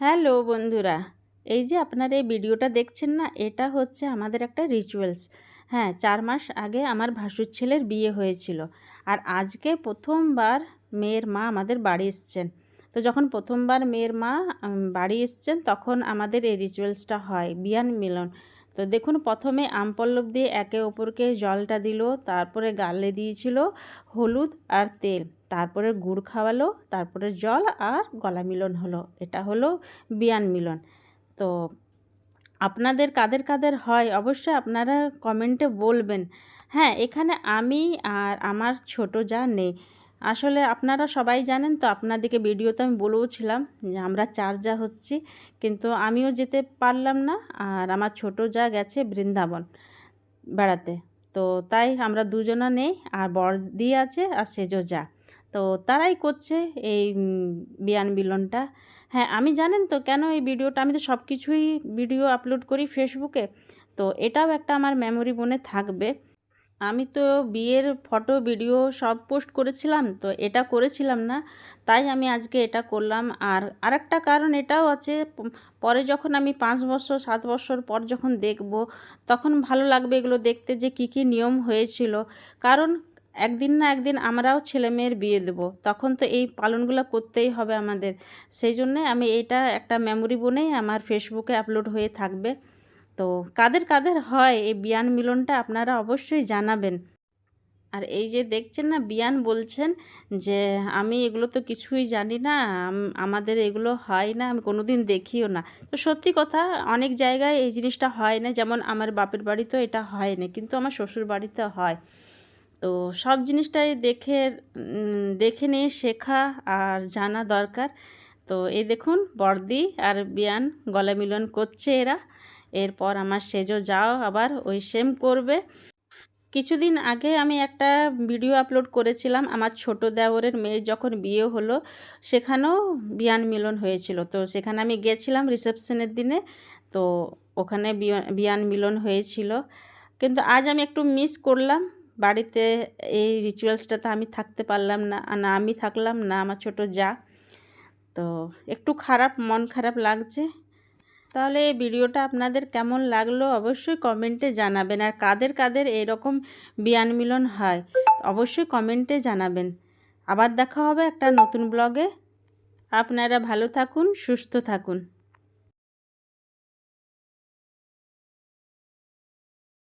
Hello বন্ধুরা, এই যে আপনারা এই ভিডিওটা দেখছেন না, এটা হচ্ছে আমাদের একটা রিচুয়ালস। হ্যাঁ, 4 মাস আগে আমার ভাসুর ছেলের বিয়ে হয়েছিল। আর আজকে প্রথমবার মেয়ের মা আমাদের বাড়ি এসছেন। তো যখন প্রথমবার মেয়ের মা বাড়ি এসছেন, তখন আমাদের এই রিচুয়ালসটা হয়, বিয়ান মিলন। তো দেখুন, প্রথমে আমপল্লব দিয়ে একে অপরকে জলটা দিল, তারপরে গালে দিয়েছিল হলুদ আর তেল, তারপরে গুড় খাওয়ালো, তারপরে জল আর গলা মিলন হলো। এটা হলো বিয়ান মিলন। তো আপনাদের কাদের কাদের হয় অবশ্যই আপনারা কমেন্টে বলবেন। হ্যাঁ, এখানে আমি আর আমার ছোট যা নেই। আসলে আপনারা সবাই জানেন তো, আপনাদেরকে ভিডিওতে আমি বলেওছিলাম যে আমরা 4 যা হচ্ছি, কিন্তু আমিও যেতে পারলাম না। আর আমার ছোট যা গেছে বৃন্দাবন বেড়াতে। তো তাই আমরা দুজনা নেই, আর বড়দি আছে আর সেজো যা। তো তারাই করছে এই বিয়ান মিলনটা। হ্যাঁ, আমি জানেন তো কেন এই ভিডিওটা, আমি তো সব কিছুই ভিডিও আপলোড করি ফেসবুকে। তো এটাও একটা আমার মেমোরি বনে থাকবে। আমি তো বিয়ের ফটো ভিডিও সব পোস্ট করেছিলাম, তো এটা করেছিলাম না, তাই আমি আজকে এটা করলাম। আর আরেকটা কারণ এটাও আছে, পরে যখন আমি 5 বছর 7 বছর পর যখন দেখব, তখন ভালো লাগবে এগুলো দেখতে যে কী কী নিয়ম হয়েছিল। কারণ একদিন না একদিন আমরাও ছেলে মেয়ের বিয়ে দেবো, তখন তো এই পালনগুলো করতেই হবে আমাদের। সেই জন্যে আমি এটা একটা মেমোরি বনেই আমার ফেসবুকে আপলোড হয়ে থাকবে। তো কাদের কাদের হয় এই বিয়ান মিলনটা আপনারা অবশ্যই জানাবেন। আর এই যে দেখছেন না, বিয়ান বলছেন যে আমি এগুলো তো কিছুই জানি না, আমাদের এগুলো হয় না, আমি কোনোদিন দেখিও না। তো সত্যি কথা, অনেক জায়গায় এই জিনিসটা হয় না, যেমন আমার বাপের বাড়িতেও এটা হয় না, কিন্তু আমার শ্বশুর বাড়িতে হয়। তো সব জিনিসটাই দেখে নিয়ে শেখা আর জানা দরকার। তো এই দেখুন, বড়দি আর বিয়ান গলা মিলন করছে এরা। এরপর আমার সেজো যাও আবার ওই সেম করবে। কিছুদিন আগে আমি একটা ভিডিও আপলোড করেছিলাম, আমার ছোট দেওরের মেয়ের যখন বিয়ে হলো, সেখানেও বিয়ান মিলন হয়েছিল। তো সেখানে আমি গেছিলাম রিসেপশনের দিনে। তো ওখানে বিয়ান মিলন হয়েছিল। কিন্তু আজ আমি একটু মিস করলাম বাড়িতে, এই রিচুয়ালসটাতে আমি থাকতে পারলাম না, না আমি থাকলাম না আমার ছোট যা। তো একটু মন খারাপ লাগছে। তাহলে এই ভিডিওটা আপনাদের কেমন লাগলো অবশ্যই কমেন্টে জানাবেন। আর কাদের কাদের এরকম বিয়ান মিলন হয় অবশ্যই কমেন্টে জানাবেন। আবার দেখা হবে একটা নতুন ব্লগে। আপনারা ভালো থাকুন, সুস্থ থাকুন।